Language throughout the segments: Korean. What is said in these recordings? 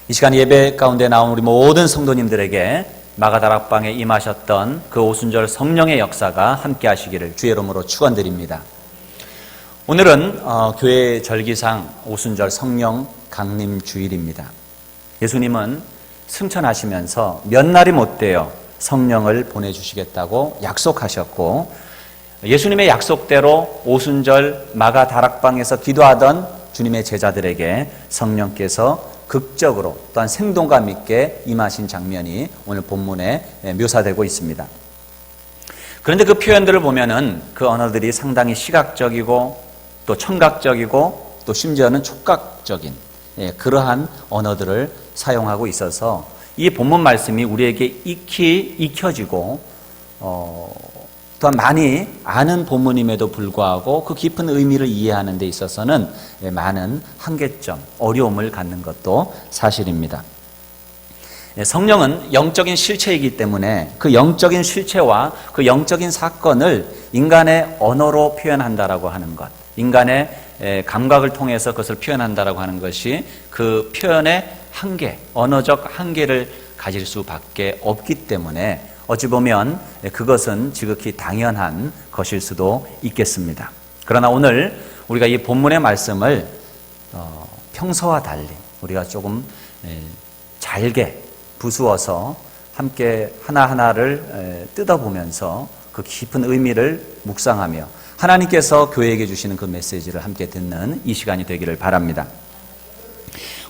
이 시간 예배 가운데 나온 우리 모든 성도님들에게 마가다락방에 임하셨던 그 오순절 성령의 역사가 함께 하시기를 주의 이름으로 축원드립니다. 오늘은 교회 절기상 오순절 성령 강림 주일입니다. 예수님은 승천하시면서 몇 날이 못되어 성령을 보내주시겠다고 약속하셨고, 예수님의 약속대로 오순절 마가다락방에서 기도하던 주님의 제자들에게 성령께서 극적으로 또한 생동감 있게 임하신 장면이 오늘 본문에 묘사되고 있습니다. 그런데 그 표현들을 보면은 그 언어들이 상당히 시각적이고 또 청각적이고 또 심지어는 촉각적인 그러한 언어들을 사용하고 있어서 이 본문 말씀이 우리에게 익히 익혀지고 또한 많이 아는 본문임에도 불구하고 그 깊은 의미를 이해하는 데 있어서는 많은 한계점, 어려움을 갖는 것도 사실입니다. 성령은 영적인 실체이기 때문에 그 영적인 실체와 그 영적인 사건을 인간의 언어로 표현한다라고 하는 것, 인간의 감각을 통해서 그것을 표현한다라고 하는 것이 그 표현의 한계, 언어적 한계를 가질 수밖에 없기 때문에 어찌 보면 그것은 지극히 당연한 것일 수도 있겠습니다. 그러나 오늘 우리가 이 본문의 말씀을 평소와 달리 우리가 조금 잘게 부수어서 함께 하나하나를 뜯어보면서 그 깊은 의미를 묵상하며 하나님께서 교회에게 주시는 그 메시지를 함께 듣는 이 시간이 되기를 바랍니다.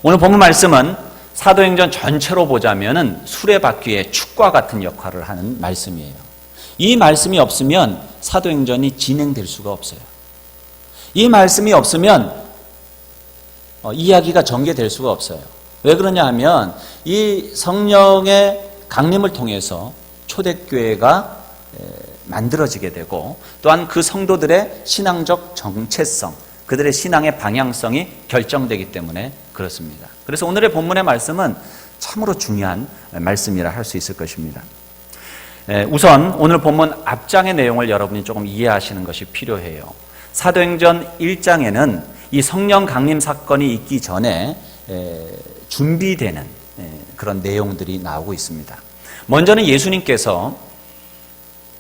오늘 본문 말씀은 사도행전 전체로 보자면은 수레바퀴의 축과 같은 역할을 하는 말씀이에요. 이 말씀이 없으면 사도행전이 진행될 수가 없어요. 이 말씀이 없으면 이야기가 전개될 수가 없어요. 왜 그러냐 하면 이 성령의 강림을 통해서 초대교회가 만들어지게 되고 또한 그 성도들의 신앙적 정체성, 그들의 신앙의 방향성이 결정되기 때문에 그렇습니다. 그래서 오늘의 본문의 말씀은 참으로 중요한 말씀이라 할 수 있을 것입니다. 우선 오늘 본문 앞장의 내용을 여러분이 조금 이해하시는 것이 필요해요. 사도행전 1장에는 이 성령 강림 사건이 있기 전에 준비되는 그런 내용들이 나오고 있습니다. 먼저는 예수님께서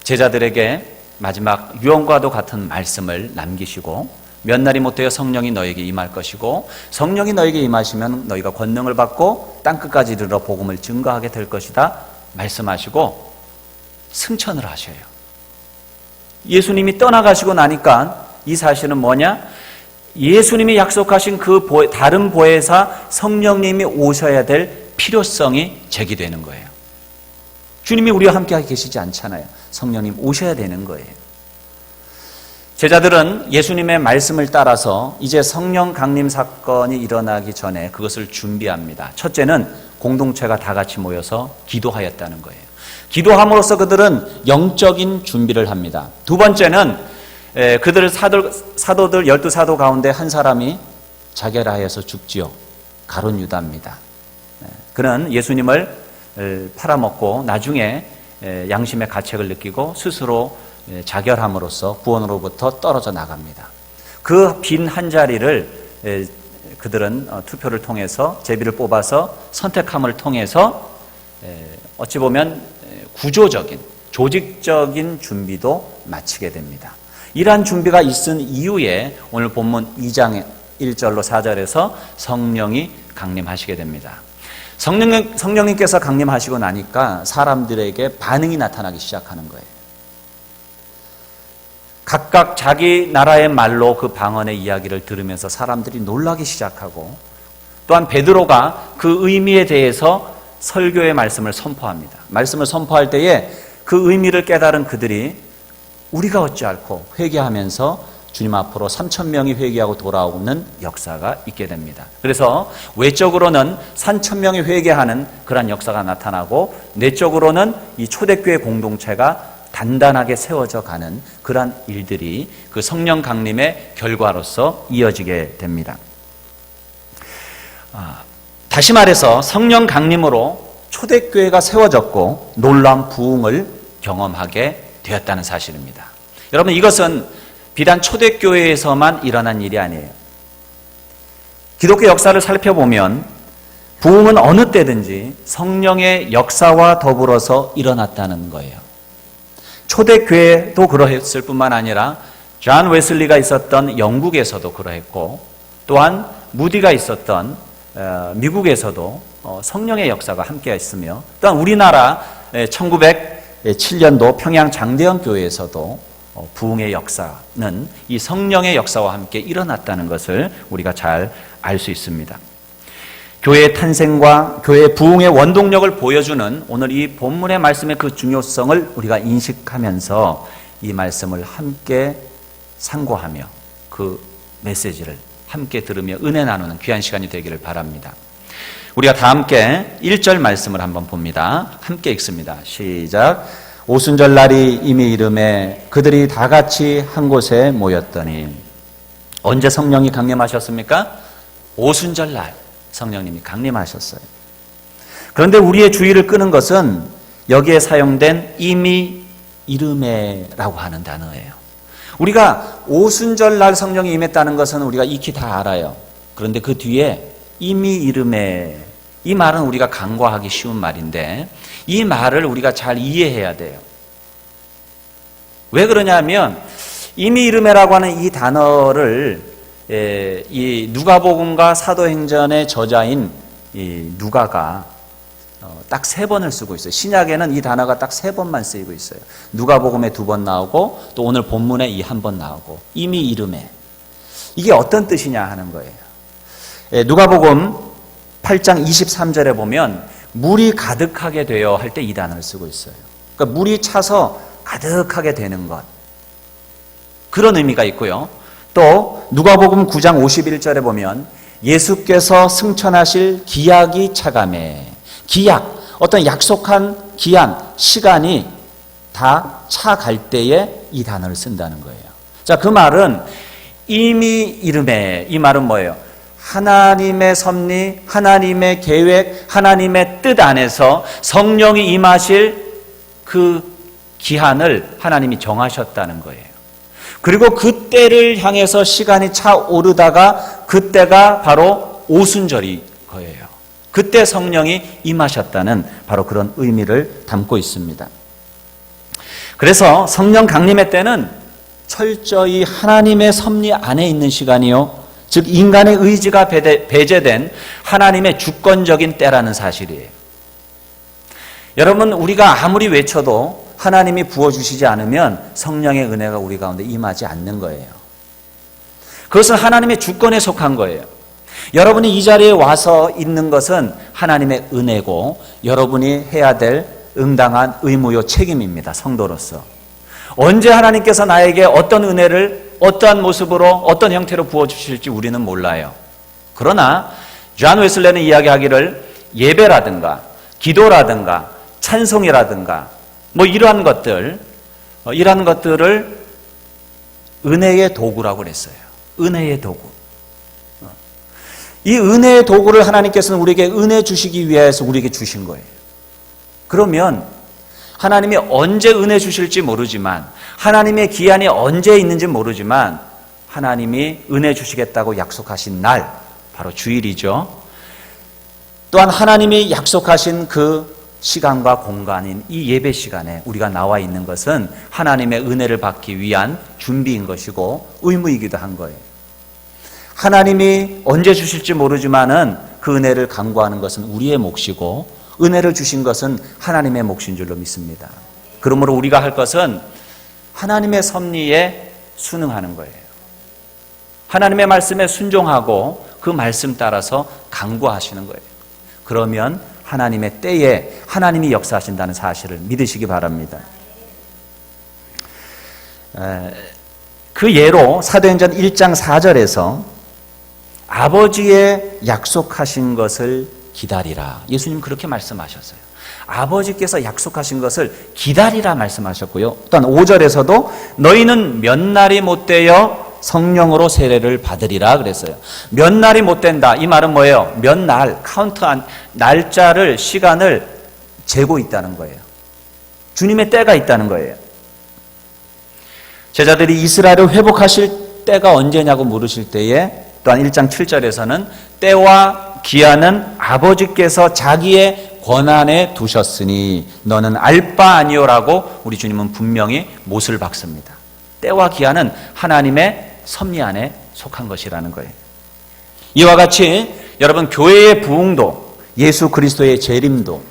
제자들에게 마지막 유언과도 같은 말씀을 남기시고 몇 날이 못되어 성령이 너에게 임할 것이고 성령이 너에게 임하시면 너희가 권능을 받고 땅끝까지 이르러 복음을 증거하게 될 것이다 말씀하시고 승천을 하셔요. 예수님이 떠나가시고 나니까 이 사실은 뭐냐? 예수님이 약속하신 그 다른 보혜사 성령님이 오셔야 될 필요성이 제기되는 거예요. 주님이 우리와 함께 계시지 않잖아요. 성령님 오셔야 되는 거예요. 제자들은 예수님의 말씀을 따라서 이제 성령 강림 사건이 일어나기 전에 그것을 준비합니다. 첫째는 공동체가 다 같이 모여서 기도하였다는 거예요. 기도함으로써 그들은 영적인 준비를 합니다. 두 번째는 그들 사도들 12사도 가운데 한 사람이 자결하여서 죽지요. 가룟 유다입니다. 그는 예수님을 팔아먹고 나중에 양심의 가책을 느끼고 스스로 자결함으로써 구원으로부터 떨어져 나갑니다. 그 빈 한 자리를 그들은 투표를 통해서 제비를 뽑아서 선택함을 통해서 어찌 보면 구조적인 조직적인 준비도 마치게 됩니다. 이러한 준비가 있은 이후에 오늘 본문 2장 1절로 4절에서 성령이 강림하시게 됩니다. 성령님께서 강림하시고 나니까 사람들에게 반응이 나타나기 시작하는 거예요. 각각 자기 나라의 말로 그 방언의 이야기를 들으면서 사람들이 놀라기 시작하고 또한 베드로가 그 의미에 대해서 설교의 말씀을 선포합니다. 말씀을 선포할 때에 그 의미를 깨달은 그들이 우리가 어찌할꼬 회개하면서 주님 앞으로 3,000명이 회개하고 돌아오는 역사가 있게 됩니다. 그래서 외적으로는 3,000명이 회개하는 그런 역사가 나타나고 내적으로는 이 초대교회 공동체가 단단하게 세워져 가는 그러한 일들이 그 성령 강림의 결과로서 이어지게 됩니다. 다시 말해서 성령 강림으로 초대교회가 세워졌고 놀라운 부흥을 경험하게 되었다는 사실입니다. 여러분, 이것은 비단 초대교회에서만 일어난 일이 아니에요. 기독교 역사를 살펴보면 부흥은 어느 때든지 성령의 역사와 더불어서 일어났다는 거예요. 초대교회도 그러했을 뿐만 아니라 존 웨슬리가 있었던 영국에서도 그러했고, 또한 무디가 있었던 미국에서도 성령의 역사가 함께 있으며, 또한 우리나라 1907년도 평양 장대현 교회에서도 부흥의 역사는 이 성령의 역사와 함께 일어났다는 것을 우리가 잘 알 수 있습니다. 교회의 탄생과 교회의 부흥의 원동력을 보여주는 오늘 이 본문의 말씀의 그 중요성을 우리가 인식하면서 이 말씀을 함께 상고하며 그 메시지를 함께 들으며 은혜 나누는 귀한 시간이 되기를 바랍니다. 우리가 다 함께 1절 말씀을 한번 봅니다. 함께 읽습니다. 시작. 오순절 날이 이미 이름에 그들이 다 같이 한 곳에 모였더니. 언제 성령이 강림하셨습니까? 오순절 날 성령님이 강림하셨어요. 그런데 우리의 주의를 끄는 것은 여기에 사용된 이미 이름에라고 하는 단어예요. 우리가 오순절 날 성령이 임했다는 것은 우리가 익히 다 알아요. 그런데 그 뒤에 이미 이름에, 이 말은 우리가 간과하기 쉬운 말인데 이 말을 우리가 잘 이해해야 돼요. 왜 그러냐면 이미 이름에라고 하는 이 단어를 이 누가복음과 사도행전의 저자인 이 누가가 딱 3번을 쓰고 있어요. 신약에는 이 단어가 딱 3번만 쓰이고 있어요. 누가복음에 2번 나오고 또 오늘 본문에 이 1번 나오고 이미 이름에. 이게 어떤 뜻이냐 하는 거예요. 누가복음 8장 23절에 보면 물이 가득하게 되어 할 때 이 단어를 쓰고 있어요. 그러니까 물이 차서 가득하게 되는 것. 그런 의미가 있고요. 또 누가복음 9장 51절에 보면 예수께서 승천하실 기약이 차감해. 기약, 어떤 약속한 기한, 시간이 다 차갈 때에 이 단어를 쓴다는 거예요. 자, 그 말은 이미 이름에, 이 말은 뭐예요? 하나님의 섭리, 하나님의 계획, 하나님의 뜻 안에서 성령이 임하실 그 기한을 하나님이 정하셨다는 거예요. 그리고 그때를 향해서 시간이 차오르다가 그때가 바로 오순절이 거예요. 그때 성령이 임하셨다는 바로 그런 의미를 담고 있습니다. 그래서 성령 강림의 때는 철저히 하나님의 섭리 안에 있는 시간이요, 즉 인간의 의지가 배제된 하나님의 주권적인 때라는 사실이에요. 여러분, 우리가 아무리 외쳐도 하나님이 부어주시지 않으면 성령의 은혜가 우리 가운데 임하지 않는 거예요. 그것은 하나님의 주권에 속한 거예요. 여러분이 이 자리에 와서 있는 것은 하나님의 은혜고 여러분이 해야 될 응당한 의무요 책임입니다. 성도로서. 언제 하나님께서 나에게 어떤 은혜를 어떠한 모습으로 어떤 형태로 부어주실지 우리는 몰라요. 그러나 존 웨슬리는 이야기하기를 예배라든가 기도라든가 찬송이라든가 이러한 것들을 은혜의 도구라고 그랬어요. 은혜의 도구. 이 은혜의 도구를 하나님께서는 우리에게 은혜 주시기 위해서 우리에게 주신 거예요. 그러면 하나님이 언제 은혜 주실지 모르지만, 하나님의 기한이 언제 있는지 모르지만 하나님이 은혜 주시겠다고 약속하신 날, 바로 주일이죠. 또한 하나님이 약속하신 그 시간과 공간인 이 예배 시간에 우리가 나와 있는 것은 하나님의 은혜를 받기 위한 준비인 것이고 의무이기도 한 거예요. 하나님이 언제 주실지 모르지만은 그 은혜를 간구하는 것은 우리의 몫이고 은혜를 주신 것은 하나님의 몫인 줄로 믿습니다. 그러므로 우리가 할 것은 하나님의 섭리에 순응하는 거예요. 하나님의 말씀에 순종하고 그 말씀 따라서 간구하시는 거예요. 그러면 하나님의 때에 하나님이 역사하신다는 사실을 믿으시기 바랍니다. 그 예로 사도행전 1장 4절에서 아버지의 약속하신 것을 기다리라. 예수님 그렇게 말씀하셨어요. 아버지께서 약속하신 것을 기다리라 말씀하셨고요. 또한 5절에서도 너희는 몇 날이 못되어 성령으로 세례를 받으리라 그랬어요. 몇 날이 못 된다. 이 말은 뭐예요? 몇 날, 카운트한 날짜를, 시간을 재고 있다는 거예요. 주님의 때가 있다는 거예요. 제자들이 이스라엘을 회복하실 때가 언제냐고 물으실 때에 또한 1장 7절에서는 때와 기한은 아버지께서 자기의 권한에 두셨으니 너는 알 바 아니오라고 우리 주님은 분명히 못을 박습니다. 때와 기한은 하나님의 섭리 안에 속한 것이라는 거예요. 이와 같이 여러분, 교회의 부흥도 예수 그리스도의 재림도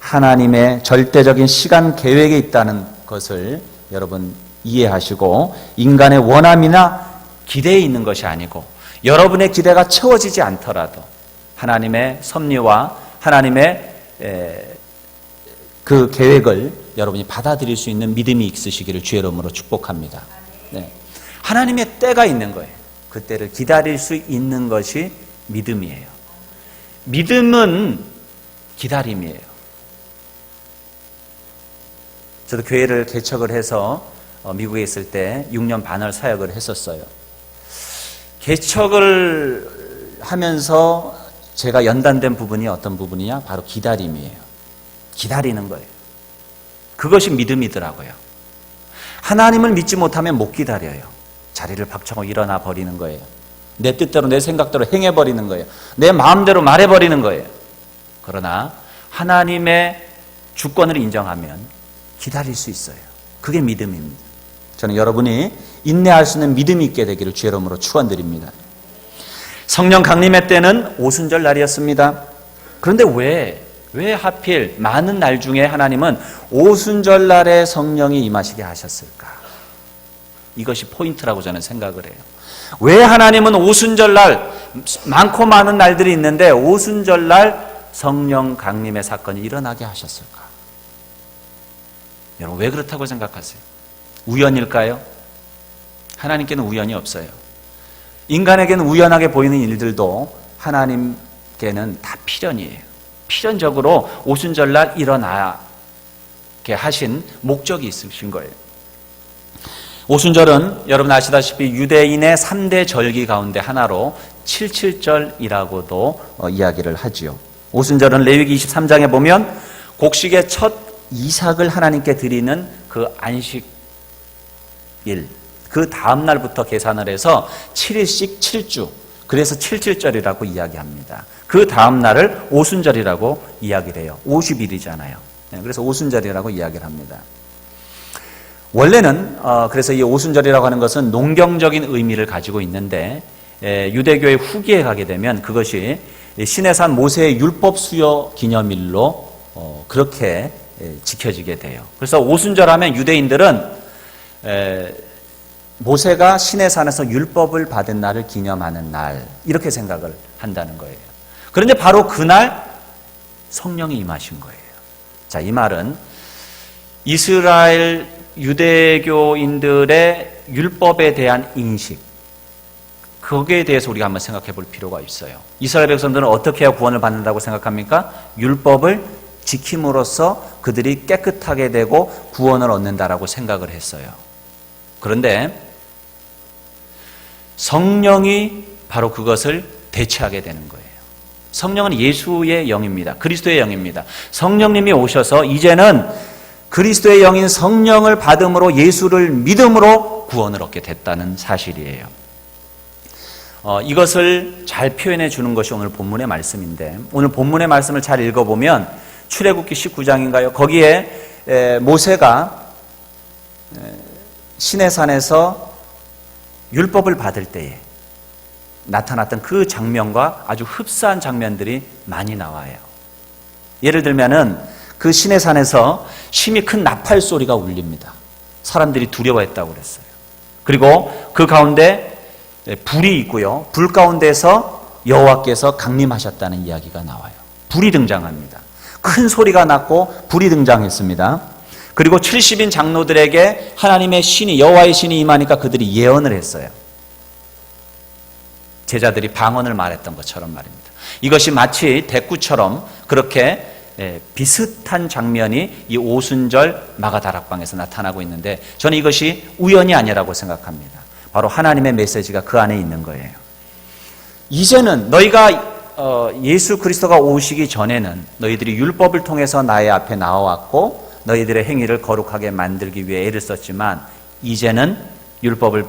하나님의 절대적인 시간 계획에 있다는 것을 여러분 이해하시고, 인간의 원함이나 기대에 있는 것이 아니고 여러분의 기대가 채워지지 않더라도 하나님의 섭리와 하나님의 그 계획을 여러분이 받아들일 수 있는 믿음이 있으시기를 주의 이름으로 축복합니다. 네. 하나님의 때가 있는 거예요. 그 때를 기다릴 수 있는 것이 믿음이에요. 믿음은 기다림이에요. 저도 교회를 개척을 해서 미국에 있을 때 6년 반을 사역을 했었어요. 개척을 하면서 제가 연단된 부분이 어떤 부분이냐? 바로 기다림이에요. 기다리는 거예요. 그것이 믿음이더라고요. 하나님을 믿지 못하면 못 기다려요. 자리를 박차고 일어나 버리는 거예요. 내 뜻대로 내 생각대로 행해버리는 거예요. 내 마음대로 말해버리는 거예요. 그러나 하나님의 주권을 인정하면 기다릴 수 있어요. 그게 믿음입니다. 저는 여러분이 인내할 수 있는 믿음이 있게 되기를 주의 이름으로 축원드립니다. 성령 강림의 때는 오순절 날이었습니다. 그런데 왜 하필 많은 날 중에 하나님은 오순절 날에 성령이 임하시게 하셨을까? 이것이 포인트라고 저는 생각을 해요. 왜 하나님은 오순절 날, 많고 많은 날들이 있는데 오순절 날 성령 강림의 사건이 일어나게 하셨을까? 여러분, 왜 그렇다고 생각하세요? 우연일까요? 하나님께는 우연이 없어요. 인간에게는 우연하게 보이는 일들도 하나님께는 다 필연이에요. 필연적으로 오순절날 일어나게 하신 목적이 있으신 거예요. 오순절은 여러분 아시다시피 유대인의 3대 절기 가운데 하나로 77절이라고도 이야기를 하지요. 오순절은 레위기 23장에 보면 곡식의 첫 이삭을 하나님께 드리는 그 안식일, 그 다음 날부터 계산을 해서 7일씩 7주, 그래서 77절이라고 이야기합니다. 그 다음 날을 오순절이라고 이야기를 해요. 50일이잖아요. 그래서 오순절이라고 이야기를 합니다. 원래는 그래서 이 오순절이라고 하는 것은 농경적인 의미를 가지고 있는데, 유대교의 후기에 가게 되면 그것이 시내산 모세의 율법 수여 기념일로 그렇게 지켜지게 돼요. 그래서 오순절하면 유대인들은 모세가 시내산에서 율법을 받은 날을 기념하는 날, 이렇게 생각을 한다는 거예요. 그런데 바로 그날 성령이 임하신 거예요. 자, 이 말은 이스라엘 유대교인들의 율법에 대한 인식, 거기에 대해서 우리가 한번 생각해 볼 필요가 있어요. 이스라엘 백성들은 어떻게 해야 구원을 받는다고 생각합니까? 율법을 지킴으로써 그들이 깨끗하게 되고 구원을 얻는다라고 생각을 했어요. 그런데 성령이 바로 그것을 대체하게 되는 거예요. 성령은 예수의 영입니다. 그리스도의 영입니다. 성령님이 오셔서 이제는 그리스도의 영인 성령을 받음으로 예수를 믿음으로 구원을 얻게 됐다는 사실이에요. 이것을 잘 표현해 주는 것이 오늘 본문의 말씀인데, 오늘 본문의 말씀을 잘 읽어보면 출애굽기 19장인가요? 거기에 모세가 시내산에서 율법을 받을 때에 나타났던 그 장면과 아주 흡사한 장면들이 많이 나와요. 예를 들면은 그 시내산에서 심히 큰 나팔 소리가 울립니다. 사람들이 두려워했다고 그랬어요. 그리고 그 가운데 불이 있고요. 불 가운데서 여호와께서 강림하셨다는 이야기가 나와요. 불이 등장합니다. 큰 소리가 났고 불이 등장했습니다. 그리고 70인 장로들에게 하나님의 신이, 여호와의 신이 임하니까 그들이 예언을 했어요. 제자들이 방언을 말했던 것처럼 말입니다. 이것이 마치 대꾸처럼 그렇게 비슷한 장면이 이 오순절 마가다락방에서 나타나고 있는데, 저는 이것이 우연이 아니라고 생각합니다. 바로 하나님의 메시지가 그 안에 있는 거예요. 이제는 너희가 예수 그리스도가 오시기 전에는 너희들이 율법을 통해서 나의 앞에 나와왔고 너희들의 행위를 거룩하게 만들기 위해 애를 썼지만, 이제는 율법을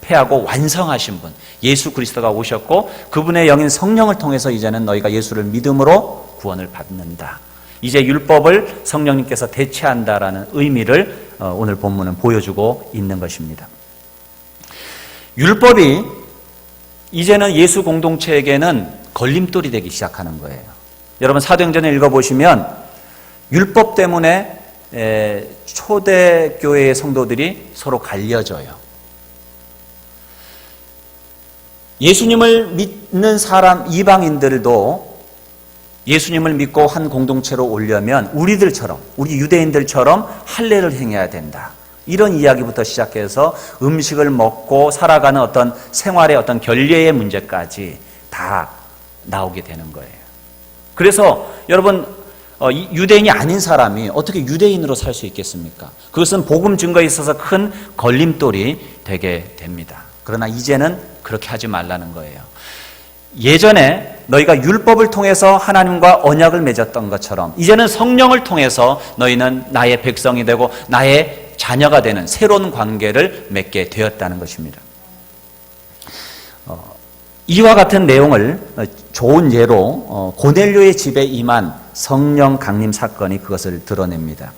패하고 완성하신 분 예수 그리스도가 오셨고 그분의 영인 성령을 통해서 이제는 너희가 예수를 믿음으로 구원을 받는다. 이제 율법을 성령님께서 대체한다라는 의미를 오늘 본문은 보여주고 있는 것입니다. 율법이 이제는 예수 공동체에게는 걸림돌이 되기 시작하는 거예요. 여러분 사도행전을 읽어보시면 율법 때문에 초대교회의 성도들이 서로 갈려져요. 예수님을 믿는 사람 이방인들도 예수님을 믿고 한 공동체로 오려면 우리들처럼 우리 유대인들처럼 할례를 행해야 된다. 이런 이야기부터 시작해서 음식을 먹고 살아가는 어떤 생활의 어떤 결례의 문제까지 다 나오게 되는 거예요. 그래서 여러분 유대인이 아닌 사람이 어떻게 유대인으로 살 수 있겠습니까? 그것은 복음 증거에 있어서 큰 걸림돌이 되게 됩니다. 그러나 이제는 그렇게 하지 말라는 거예요. 예전에 너희가 율법을 통해서 하나님과 언약을 맺었던 것처럼 이제는 성령을 통해서 너희는 나의 백성이 되고 나의 자녀가 되는 새로운 관계를 맺게 되었다는 것입니다. 이와 같은 내용을 좋은 예로 고넬료의 집에 임한 성령 강림 사건이 그것을 드러냅니다.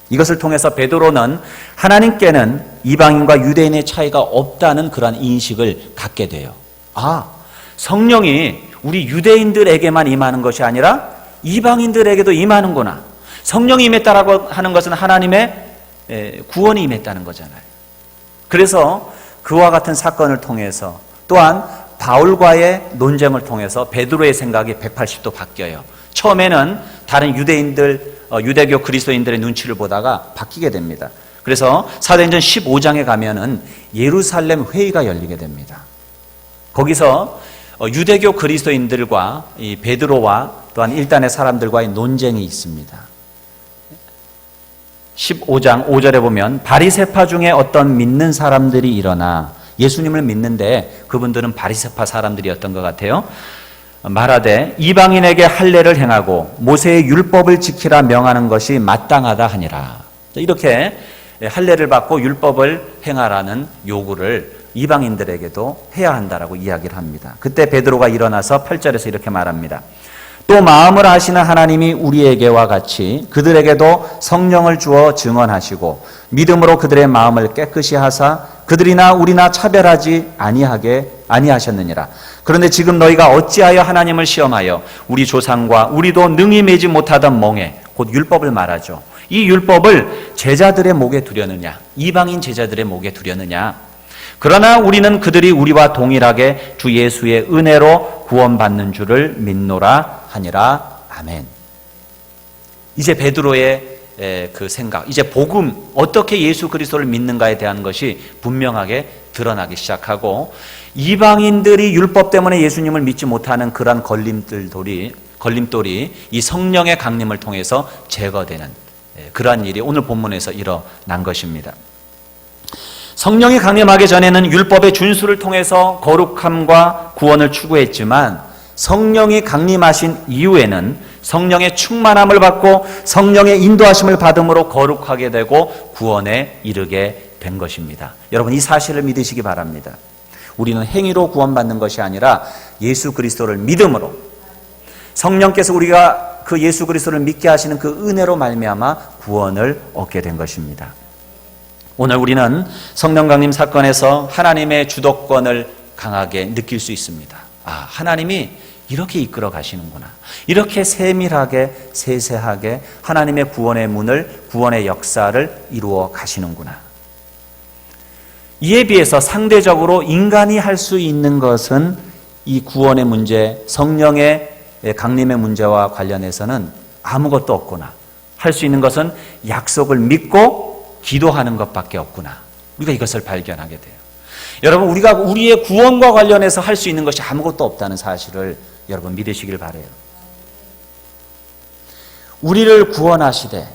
이것을 통해서 베드로는 하나님께는 이방인과 유대인의 차이가 없다는 그런 인식을 갖게 돼요. 성령이 우리 유대인들에게만 임하는 것이 아니라 이방인들에게도 임하는구나. 성령이 임했다라고 하는 것은 하나님의 구원이 임했다는 거잖아요. 그래서 그와 같은 사건을 통해서 또한 바울과의 논쟁을 통해서 베드로의 생각이 180도 바뀌어요. 처음에는 다른 유대인들, 유대교 그리스도인들의 눈치를 보다가 바뀌게 됩니다. 그래서 사도행전 15장에 가면은 예루살렘 회의가 열리게 됩니다. 거기서 유대교 그리스도인들과 이 베드로와 또한 일단의 사람들과의 논쟁이 있습니다. 15장 5절에 보면 바리새파 중에 어떤 믿는 사람들이 일어나 예수님을 믿는데 그분들은 바리새파 사람들이었던 것 같아요. 말하되 이방인에게 할례를 행하고 모세의 율법을 지키라 명하는 것이 마땅하다 하니라. 이렇게 할례를 받고 율법을 행하라는 요구를 이방인들에게도 해야 한다라고 이야기를 합니다. 그때 베드로가 일어나서 8절에서 이렇게 말합니다. 또 마음을 아시는 하나님이 우리에게와 같이 그들에게도 성령을 주어 증언하시고 믿음으로 그들의 마음을 깨끗이 하사 그들이나 우리나 차별하지 아니하셨느니라. 그런데 지금 너희가 어찌하여 하나님을 시험하여 우리 조상과 우리도 능히 매지 못하던 멍에 곧 율법을 말하죠. 이 율법을 제자들의 목에 두려느냐, 이방인 제자들의 목에 두려느냐. 그러나 우리는 그들이 우리와 동일하게 주 예수의 은혜로 구원받는 줄을 믿노라 하니라. 아멘. 이제 베드로의 그 생각, 이제 복음, 어떻게 예수 그리스도를 믿는가에 대한 것이 분명하게 드러나기 시작하고 이방인들이 율법 때문에 예수님을 믿지 못하는 그러한 걸림돌이 이 성령의 강림을 통해서 제거되는 그러한 일이 오늘 본문에서 일어난 것입니다. 성령이 강림하기 전에는 율법의 준수를 통해서 거룩함과 구원을 추구했지만 성령이 강림하신 이후에는 성령의 충만함을 받고 성령의 인도하심을 받음으로 거룩하게 되고 구원에 이르게 된 것입니다. 여러분 이 사실을 믿으시기 바랍니다. 우리는 행위로 구원받는 것이 아니라 예수 그리스도를 믿음으로 성령께서 우리가 그 예수 그리스도를 믿게 하시는 그 은혜로 말미암아 구원을 얻게 된 것입니다. 오늘 우리는 성령 강림 사건에서 하나님의 주도권을 강하게 느낄 수 있습니다. 하나님이 이렇게 이끌어 가시는구나. 이렇게 세밀하게 세세하게 하나님의 구원의 문을, 구원의 역사를 이루어 가시는구나. 이에 비해서 상대적으로 인간이 할 수 있는 것은 이 구원의 문제, 성령의 강림의 문제와 관련해서는 아무것도 없구나. 할 수 있는 것은 약속을 믿고 기도하는 것밖에 없구나. 우리가 이것을 발견하게 돼요. 여러분 우리가 우리의 구원과 관련해서 할 수 있는 것이 아무것도 없다는 사실을 여러분 믿으시길 바라요. 우리를 구원하시되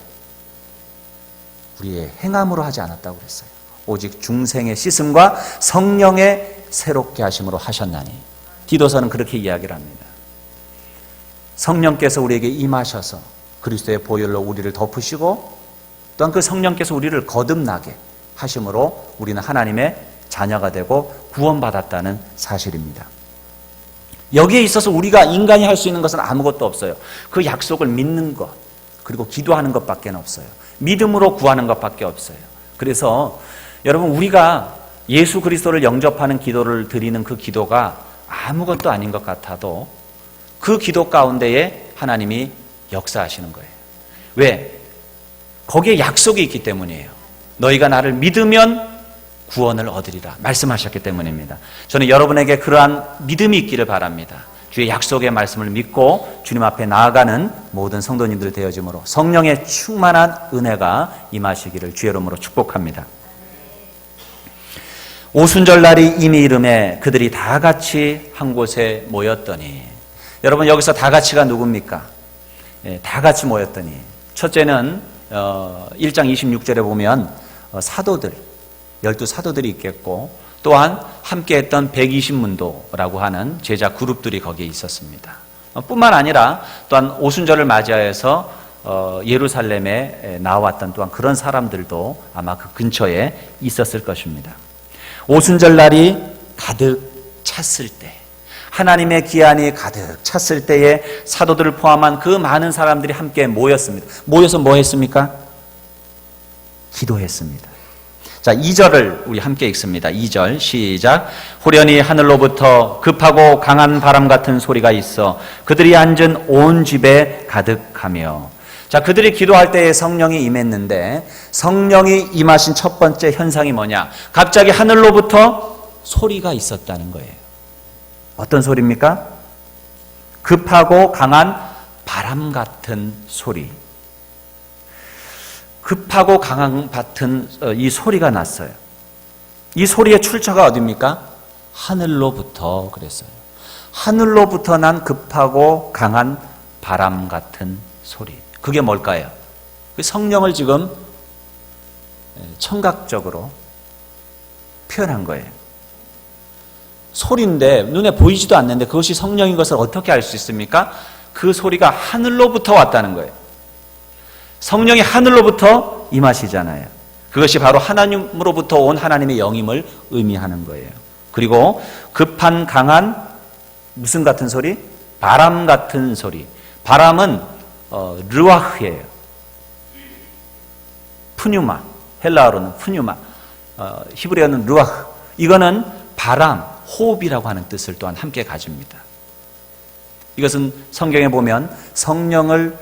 우리의 행함으로 하지 않았다고 그랬어요. 오직 중생의 씻음과 성령의 새롭게 하심으로 하셨나니. 디도서는 그렇게 이야기를 합니다. 성령께서 우리에게 임하셔서 그리스도의 보혈로 우리를 덮으시고 또한 그 성령께서 우리를 거듭나게 하심으로 우리는 하나님의 자녀가 되고 구원받았다는 사실입니다. 여기에 있어서 우리가 인간이 할 수 있는 것은 아무것도 없어요. 그 약속을 믿는 것, 그리고 기도하는 것밖에 없어요. 믿음으로 구하는 것밖에 없어요. 그래서 여러분, 우리가 예수 그리스도를 영접하는 기도를 드리는 그 기도가 아무것도 아닌 것 같아도 그 기도 가운데에 하나님이 역사하시는 거예요. 왜? 거기에 약속이 있기 때문이에요. 너희가 나를 믿으면 구원을 얻으리라 말씀하셨기 때문입니다. 저는 여러분에게 그러한 믿음이 있기를 바랍니다. 주의 약속의 말씀을 믿고 주님 앞에 나아가는 모든 성도님들 되어짐으로 성령의 충만한 은혜가 임하시기를 주의 이름으로 축복합니다. 오순절날이 이미 이름에 그들이 다 같이 한 곳에 모였더니, 여러분 여기서 다 같이가 누굽니까? 다 같이 모였더니, 첫째는 1장 26절에 보면 사도들, 12사도들이 있겠고, 또한 함께했던 120문도라고 하는 제자 그룹들이 거기에 있었습니다. 뿐만 아니라 또한 오순절을 맞이하여서 예루살렘에 나왔던 또한 그런 사람들도 아마 그 근처에 있었을 것입니다. 오순절 날이 가득 찼을 때, 하나님의 기한이 가득 찼을 때에 사도들을 포함한 그 많은 사람들이 함께 모였습니다. 모여서 뭐 했습니까? 기도했습니다. 자, 2절을 우리 함께 읽습니다. 2절 시작. 후련히 하늘로부터 급하고 강한 바람 같은 소리가 있어 그들이 앉은 온 집에 가득하며. 자, 그들이 기도할 때에 성령이 임했는데, 성령이 임하신 첫 번째 현상이 뭐냐? 갑자기 하늘로부터 소리가 있었다는 거예요. 어떤 소리입니까? 급하고 강한 바람 같은 소리. 급하고 강한 같은 이 소리가 났어요. 이 소리의 출처가 어디입니까? 하늘로부터 그랬어요. 하늘로부터 난 급하고 강한 바람 같은 소리. 그게 뭘까요? 그 성령을 지금 청각적으로 표현한 거예요. 소리인데 눈에 보이지도 않는데 그것이 성령인 것을 어떻게 알 수 있습니까? 그 소리가 하늘로부터 왔다는 거예요. 성령이 하늘로부터 임하시잖아요. 그것이 바로 하나님으로부터 온 하나님의 영임을 의미하는 거예요. 그리고 급한 강한 무슨 같은 소리? 바람 같은 소리. 바람은 르와흐예요. 푸뉴마, 헬라어로는 푸뉴마, 히브리어는 르와흐. 이거는 바람, 호흡이라고 하는 뜻을 또한 함께 가집니다. 이것은 성경에 보면 성령을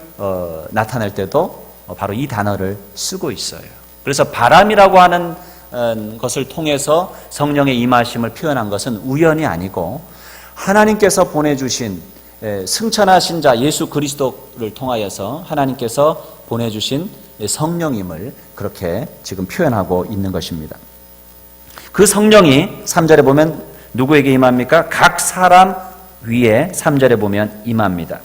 나타낼 때도 바로 이 단어를 쓰고 있어요. 그래서 바람이라고 하는 것을 통해서 성령의 임하심을 표현한 것은 우연이 아니고 하나님께서 보내주신 승천하신 자 예수 그리스도를 통하여서 하나님께서 보내주신 성령임을 그렇게 지금 표현하고 있는 것입니다. 그 성령이 3절에 보면 누구에게 임합니까? 각 사람 위에 3절에 보면 임합니다.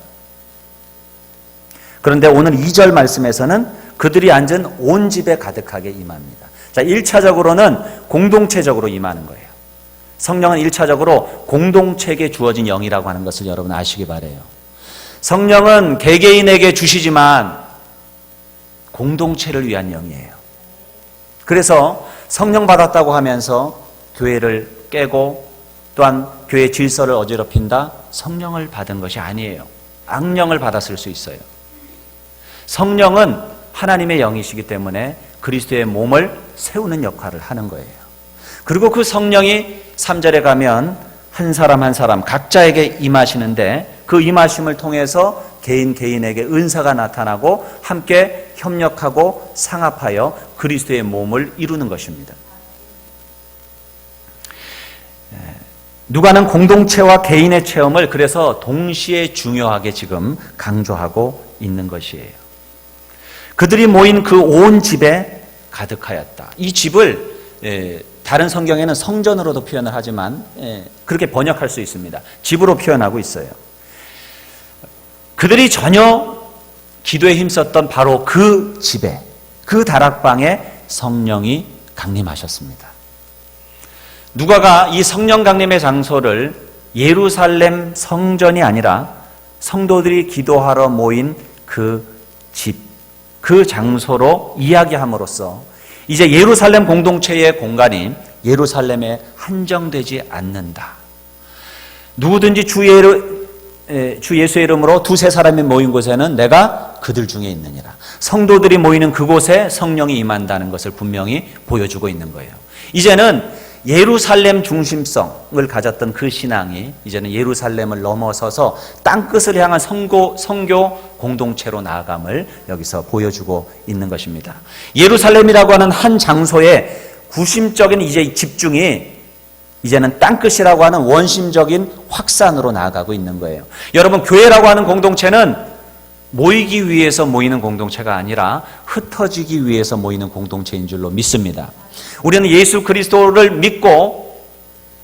그런데 오늘 2절 말씀에서는 그들이 앉은 온 집에 가득하게 임합니다. 자, 1차적으로는 공동체적으로 임하는 거예요. 성령은 1차적으로 공동체에게 주어진 영이라고 하는 것을 여러분 아시기 바라요. 성령은 개개인에게 주시지만 공동체를 위한 영이에요. 그래서 성령 받았다고 하면서 교회를 깨고 또한 교회 질서를 어지럽힌다? 성령을 받은 것이 아니에요. 악령을 받았을 수 있어요. 성령은 하나님의 영이시기 때문에 그리스도의 몸을 세우는 역할을 하는 거예요. 그리고 그 성령이 3절에 가면 한 사람 한 사람 각자에게 임하시는데 그 임하심을 통해서 개인에게 은사가 나타나고 함께 협력하고 상합하여 그리스도의 몸을 이루는 것입니다. 누가는 공동체와 개인의 체험을 그래서 동시에 중요하게 지금 강조하고 있는 것이에요. 그들이 모인 그 온 집에 가득하였다. 이 집을 다른 성경에는 성전으로도 표현을 하지만 그렇게 번역할 수 있습니다. 집으로 표현하고 있어요. 그들이 전혀 기도에 힘썼던 바로 그 집에, 그 다락방에 성령이 강림하셨습니다. 누가가 이 성령 강림의 장소를 예루살렘 성전이 아니라 성도들이 기도하러 모인 그 집, 그 장소로 이야기함으로써 이제 예루살렘 공동체의 공간이 예루살렘에 한정되지 않는다. 누구든지 주 예수의 이름으로 두세 사람이 모인 곳에는 내가 그들 중에 있느니라. 성도들이 모이는 그곳에 성령이 임한다는 것을 분명히 보여주고 있는 거예요. 이제는 예루살렘 중심성을 가졌던 그 신앙이 이제는 예루살렘을 넘어서서 땅끝을 향한 선교 공동체로 나아감을 여기서 보여주고 있는 것입니다. 예루살렘이라고 하는 한 장소의 구심적인 이제 집중이 이제는 땅끝이라고 하는 원심적인 확산으로 나아가고 있는 거예요. 여러분, 교회라고 하는 공동체는 모이기 위해서 모이는 공동체가 아니라 흩어지기 위해서 모이는 공동체인 줄로 믿습니다. 우리는 예수 그리스도를 믿고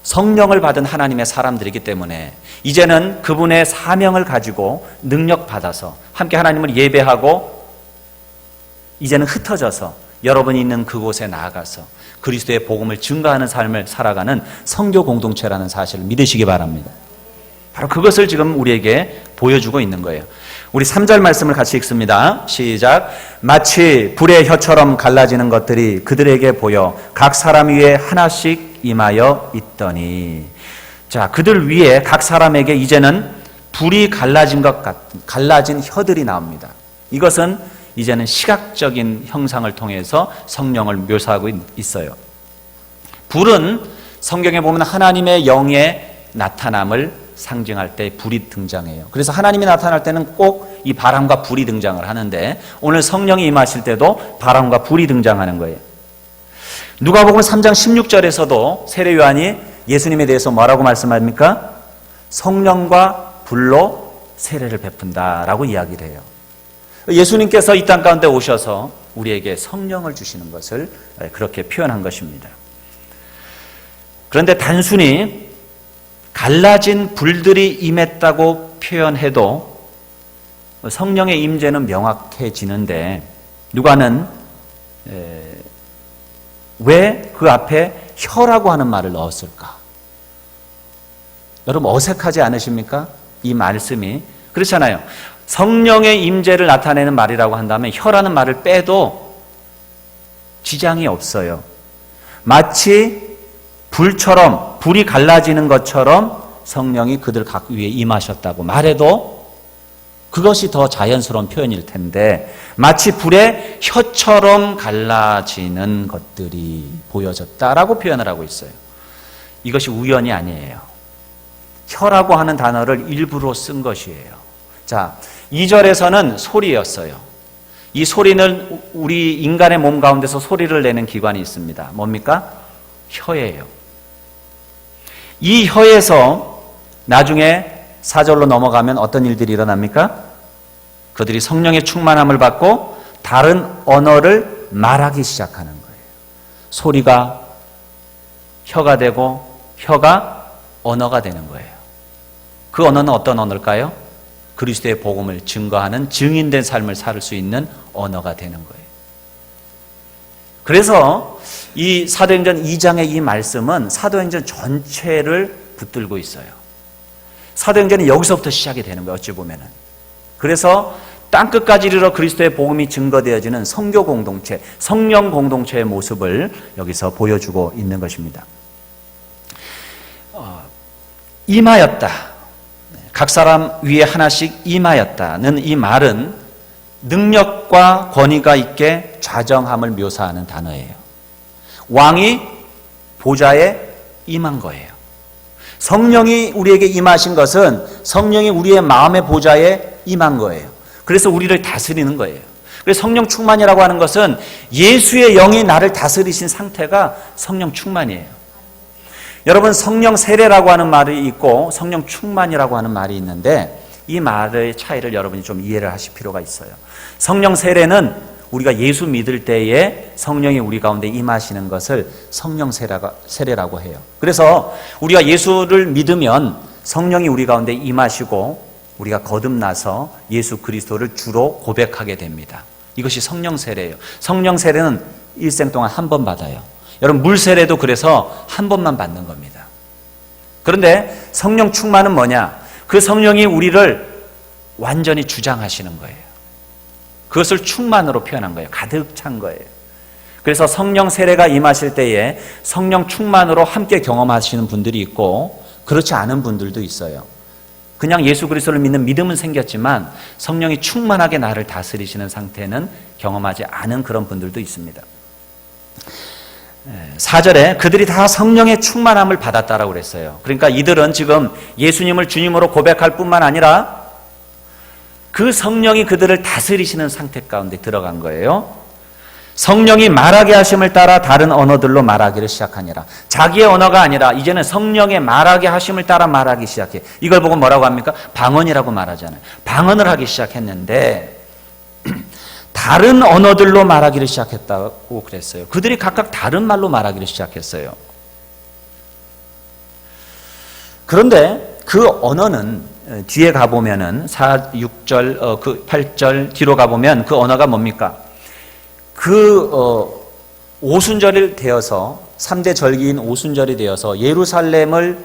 성령을 받은 하나님의 사람들이기 때문에 이제는 그분의 사명을 가지고 능력 받아서 함께 하나님을 예배하고 이제는 흩어져서 여러분이 있는 그곳에 나아가서 그리스도의 복음을 증거하는 삶을 살아가는 선교 공동체라는 사실을 믿으시기 바랍니다. 바로 그것을 지금 우리에게 보여주고 있는 거예요. 우리 3절 말씀을 같이 읽습니다. 시작. 마치 불의 혀처럼 갈라지는 것들이 그들에게 보여 각 사람 위에 하나씩 임하여 있더니. 자, 그들 위에 각 사람에게 이제는 불이 갈라진 것 같은 갈라진 혀들이 나옵니다. 이것은 이제는 시각적인 형상을 통해서 성령을 묘사하고 있어요. 불은 성경에 보면 하나님의 영의 나타남을 상징할 때 불이 등장해요. 그래서 하나님이 나타날 때는 꼭 이 바람과 불이 등장을 하는데 오늘 성령이 임하실 때도 바람과 불이 등장하는 거예요. 누가복음 3장 16절에서도 세례 요한이 예수님에 대해서 뭐라고 말씀합니까? 성령과 불로 세례를 베푼다라고 이야기를 해요. 예수님께서 이 땅 가운데 오셔서 우리에게 성령을 주시는 것을 그렇게 표현한 것입니다. 그런데 단순히 갈라진 불들이 임했다고 표현해도 성령의 임재는 명확해지는데 누가는 왜 그 앞에 혀라고 하는 말을 넣었을까? 여러분 어색하지 않으십니까? 이 말씀이 그렇잖아요. 성령의 임재를 나타내는 말이라고 한다면 혀라는 말을 빼도 지장이 없어요. 마치 불처럼 불이 갈라지는 것처럼 성령이 그들 각 위에 임하셨다고 말해도 그것이 더 자연스러운 표현일 텐데 마치 불의 혀처럼 갈라지는 것들이 보여졌다라고 표현을 하고 있어요. 이것이 우연이 아니에요. 혀라고 하는 단어를 일부러 쓴 것이에요. 자, 2절에서는 소리였어요. 이 소리는 우리 인간의 몸 가운데서 소리를 내는 기관이 있습니다. 뭡니까? 혀예요. 이 혀에서 나중에 4절로 넘어가면 어떤 일들이 일어납니까? 그들이 성령의 충만함을 받고 다른 언어를 말하기 시작하는 거예요. 소리가 혀가 되고 혀가 언어가 되는 거예요. 그 언어는 어떤 언어일까요? 그리스도의 복음을 증거하는 증인된 삶을 살 수 있는 언어가 되는 거예요. 그래서 이 사도행전 2장의 이 말씀은 사도행전 전체를 붙들고 있어요. 사도행전이 여기서부터 시작이 되는 거예요. 어찌 보면은. 그래서 땅끝까지 이르러 그리스도의 복음이 증거되어지는 선교 공동체, 성령 공동체의 모습을 여기서 보여주고 있는 것입니다. 임하였다. 각 사람 위에 하나씩 임하였다는 이 말은 능력과 권위가 있게 좌정함을 묘사하는 단어예요. 왕이 보좌에 임한 거예요. 성령이 우리에게 임하신 것은 성령이 우리의 마음의 보좌에 임한 거예요. 그래서 우리를 다스리는 거예요. 그래서 성령 충만이라고 하는 것은 예수의 영이 나를 다스리신 상태가 성령 충만이에요. 여러분, 성령 세례라고 하는 말이 있고 성령 충만이라고 하는 말이 있는데 이 말의 차이를 여러분이 좀 이해를 하실 필요가 있어요. 성령 세례는 우리가 예수 믿을 때에 성령이 우리 가운데 임하시는 것을 성령 세례라고 해요. 그래서 우리가 예수를 믿으면 성령이 우리 가운데 임하시고 우리가 거듭나서 예수 그리스도를 주로 고백하게 됩니다. 이것이 성령 세례예요. 성령 세례는 일생 동안 한 번 받아요. 여러분, 물 세례도 그래서 한 번만 받는 겁니다. 그런데 성령 충만은 뭐냐? 그 성령이 우리를 완전히 주장하시는 거예요. 그것을 충만으로 표현한 거예요. 가득 찬 거예요. 그래서 성령 세례가 임하실 때에 성령 충만으로 함께 경험하시는 분들이 있고 그렇지 않은 분들도 있어요. 그냥 예수 그리스도를 믿는 믿음은 생겼지만 성령이 충만하게 나를 다스리시는 상태는 경험하지 않은 그런 분들도 있습니다. 4절에 그들이 다 성령의 충만함을 받았다라고 그랬어요. 그러니까 이들은 지금 예수님을 주님으로 고백할 뿐만 아니라 그 성령이 그들을 다스리시는 상태 가운데 들어간 거예요. 성령이 말하게 하심을 따라 다른 언어들로 말하기를 시작하니라. 자기의 언어가 아니라 이제는 성령의 말하게 하심을 따라 말하기 시작해. 이걸 보고 뭐라고 합니까? 방언이라고 말하잖아요. 방언을 하기 시작했는데 다른 언어들로 말하기를 시작했다고 그랬어요. 그들이 각각 다른 말로 말하기를 시작했어요. 그런데 그 언어는 뒤에 가보면은 6절, 8절 뒤로 가보면 그 언어가 뭡니까? 오순절이 되어서 3대 절기인 오순절이 되어서 예루살렘을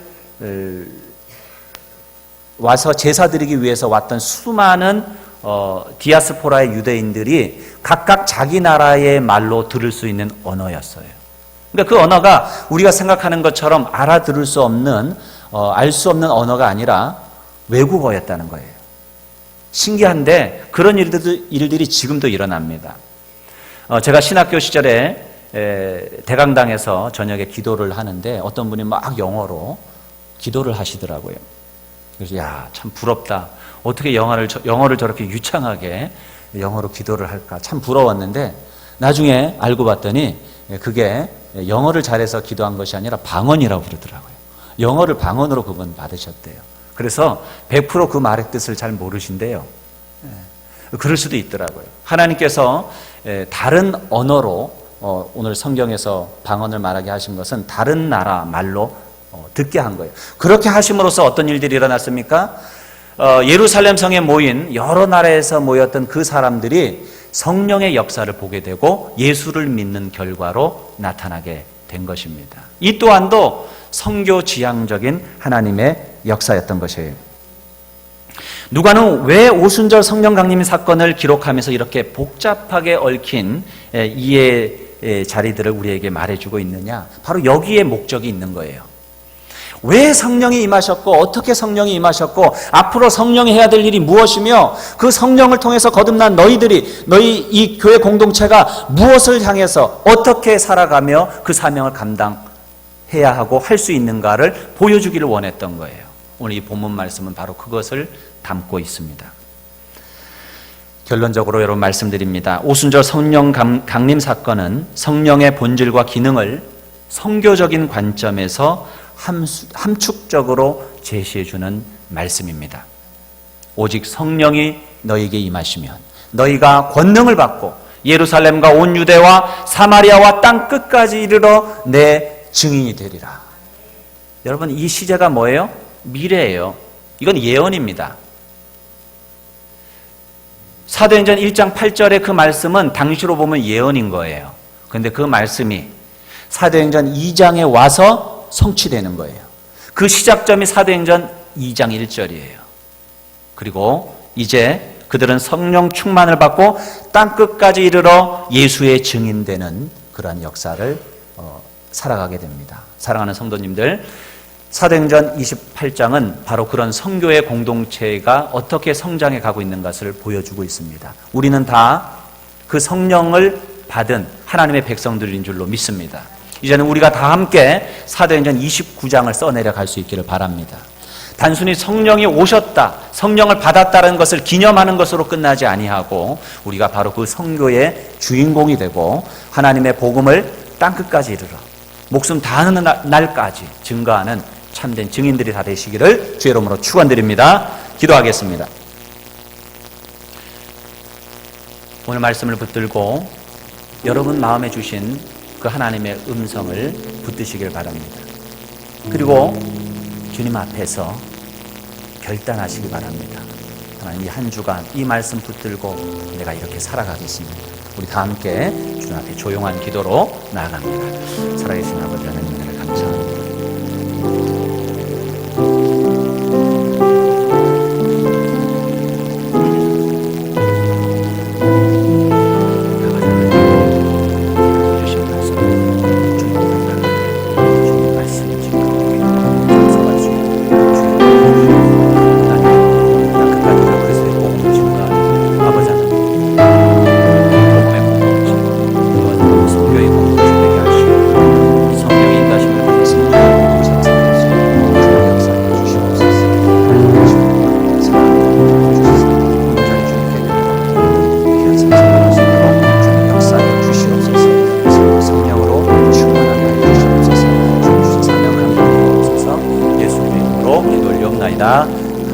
와서 제사 드리기 위해서 왔던 수많은 디아스포라의 유대인들이 각각 자기 나라의 말로 들을 수 있는 언어였어요. 그러니까 그 언어가 우리가 생각하는 것처럼 알아들을 수 없는 알 수 없는 언어가 아니라 외국어였다는 거예요. 신기한데 그런 일들이 지금도 일어납니다. 제가 신학교 시절에 대강당에서 저녁에 기도를 하는데 어떤 분이 막 영어로 기도를 하시더라고요. 그래서 야, 참 부럽다. 어떻게 영어를 저렇게 유창하게 영어로 기도를 할까? 참 부러웠는데 나중에 알고 봤더니 그게 영어를 잘해서 기도한 것이 아니라 방언이라고 그러더라고요. 영어를 방언으로 그분 받으셨대요. 그래서 100% 그 말의 뜻을 잘 모르신대요. 그럴 수도 있더라고요. 하나님께서 다른 언어로 오늘 성경에서 방언을 말하게 하신 것은 다른 나라 말로 듣게 한 거예요. 그렇게 하심으로써 어떤 일들이 일어났습니까? 예루살렘 성에 모인 여러 나라에서 모였던 그 사람들이 성령의 역사를 보게 되고 예수를 믿는 결과로 나타나게 된 것입니다. 이 또한도 성교 지향적인 하나님의 역사였던 것이에요. 누가는 왜 오순절 성령 강림 사건을 기록하면서 이렇게 복잡하게 얽힌 이해 자리들을 우리에게 말해주고 있느냐? 바로 여기에 목적이 있는 거예요. 왜 성령이 임하셨고 어떻게 성령이 임하셨고 앞으로 성령이 해야 될 일이 무엇이며 그 성령을 통해서 거듭난 너희 이 교회 공동체가 무엇을 향해서 어떻게 살아가며 그 사명을 감당해야 하고 할 수 있는가를 보여주기를 원했던 거예요. 오늘 이 본문 말씀은 바로 그것을 담고 있습니다. 결론적으로 여러분 말씀드립니다. 오순절 성령 강림 사건은 성령의 본질과 기능을 성교적인 관점에서 함축적으로 제시해주는 말씀입니다. 오직 성령이 너희에게 임하시면 너희가 권능을 받고 예루살렘과 온 유대와 사마리아와 땅 끝까지 이르러 내 증인이 되리라. 여러분 이 시제가 뭐예요? 미래예요. 이건 예언입니다. 사도행전 1장 8절의 그 말씀은 당시로 보면 예언인 거예요. 그런데 그 말씀이 사도행전 2장에 와서 성취되는 거예요. 그 시작점이 사도행전 2장 1절이에요. 그리고 이제 그들은 성령 충만을 받고 땅끝까지 이르러 예수의 증인되는 그러한 역사를 살아가게 됩니다. 사랑하는 성도님들, 사도행전 28장은 바로 그런 성교의 공동체가 어떻게 성장해 가고 있는 것을 보여주고 있습니다. 우리는 다 그 성령을 받은 하나님의 백성들인 줄로 믿습니다. 이제는 우리가 다 함께 사도행전 29장을 써내려 갈 수 있기를 바랍니다. 단순히 성령이 오셨다, 성령을 받았다는 것을 기념하는 것으로 끝나지 아니하고 우리가 바로 그 성교의 주인공이 되고 하나님의 복음을 땅끝까지 이르러 목숨 다하는 날까지 증거하는 참된 증인들이 다 되시기를 주의 이름으로 축원드립니다. 기도하겠습니다. 오늘 말씀을 붙들고 여러분 마음에 주신 그 하나님의 음성을 붙드시길 바랍니다. 그리고 주님 앞에서 결단하시기 바랍니다. 하나님 이 한 주간 이 말씀 붙들고 내가 이렇게 살아가겠습니다. 우리 다 함께 주님 앞에 조용한 기도로 나아갑니다. 살아계신 아버지 하나님 은혜를 감사합니다.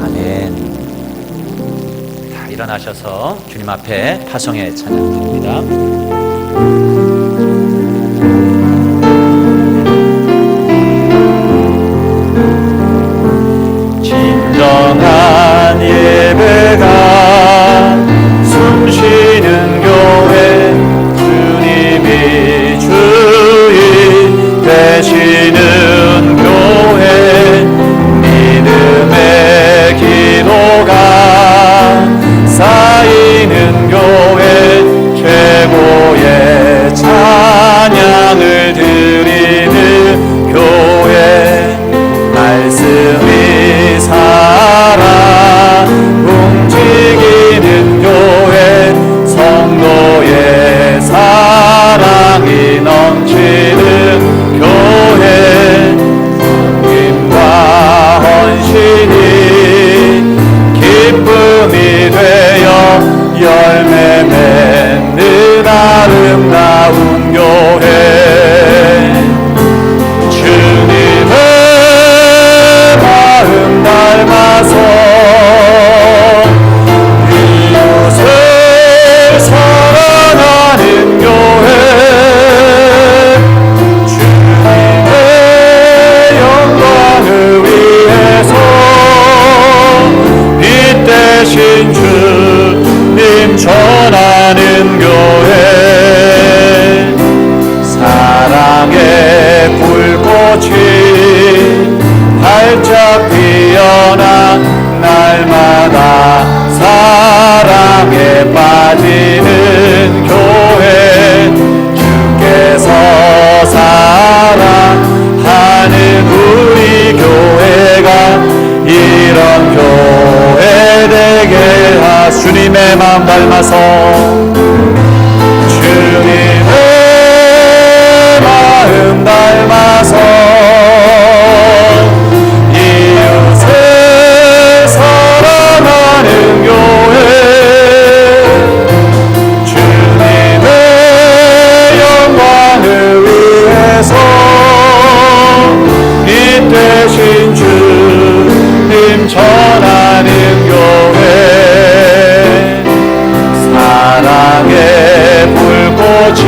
아멘. 다 일어나셔서 주님 앞에 파송의 찬양 드립니다. 진정한 예배가 숨쉬는 교회, 주님이 주인 되시는 교회, 믿음의 기도가 쌓이는 교회, 최고의 찬양을 드리는 교회, 말씀이 살아 움직이는 교회, 성도의 사랑이 넘치는 교회, 힘과 헌신이 기쁨이 되어 열매 맺는 아름다운 교회, 주님의 마음 닮아서 이웃을 사랑하는 교회, 주님의 영광을 위해서 빛 대신 주님 전하는 교회, 사랑의 불꽃이 활짝 피어나 날마다 사랑에 빠지는 교회, 주께서 사랑하는 우리 교회가 이런 교회 되게 하소서. 주님의 마음 닮아서, 주님의 마음 닮아서 이웃을 사랑하는 교회, 주님의 영광을 위해서 빛 대신 주님 전하는 교회, 사랑의 불꽃이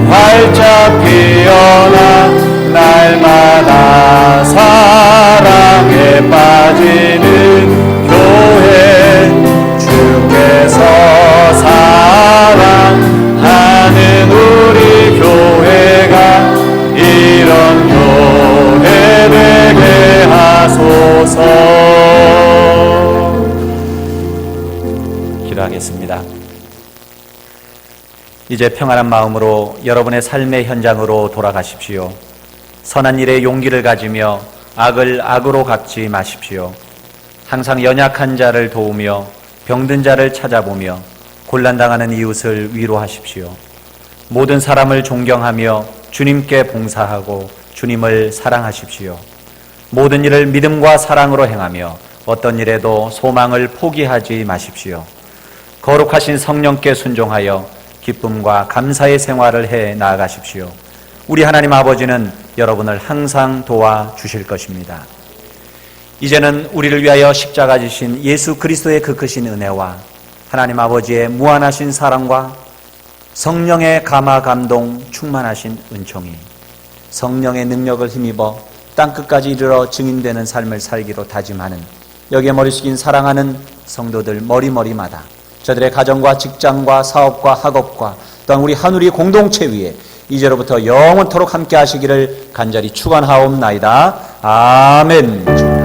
활짝 피어나 날마다 사랑에 빠지는 교회, 주께서 사랑하는 우리 교회가 이런 교회 되게 하소서. 기도하겠습니다. 이제 평안한 마음으로 여러분의 삶의 현장으로 돌아가십시오. 선한 일에 용기를 가지며 악을 악으로 갚지 마십시오. 항상 연약한 자를 도우며 병든 자를 찾아보며 곤란당하는 이웃을 위로하십시오. 모든 사람을 존경하며 주님께 봉사하고 주님을 사랑하십시오. 모든 일을 믿음과 사랑으로 행하며 어떤 일에도 소망을 포기하지 마십시오. 거룩하신 성령께 순종하여 기쁨과 감사의 생활을 해 나아가십시오. 우리 하나님 아버지는 여러분을 항상 도와주실 것입니다. 이제는 우리를 위하여 십자가 지신 예수 그리스도의 그 크신 은혜와 하나님 아버지의 무한하신 사랑과 성령의 감화 감동 충만하신 은총이 성령의 능력을 힘입어 땅끝까지 이르러 증인되는 삶을 살기로 다짐하는 여기에 머리 숙인 사랑하는 성도들 머리마다 저들의 가정과 직장과 사업과 학업과 또한 우리 한우리 공동체 위에 이제로부터 영원토록 함께 하시기를 간절히 축원하옵나이다. 아멘.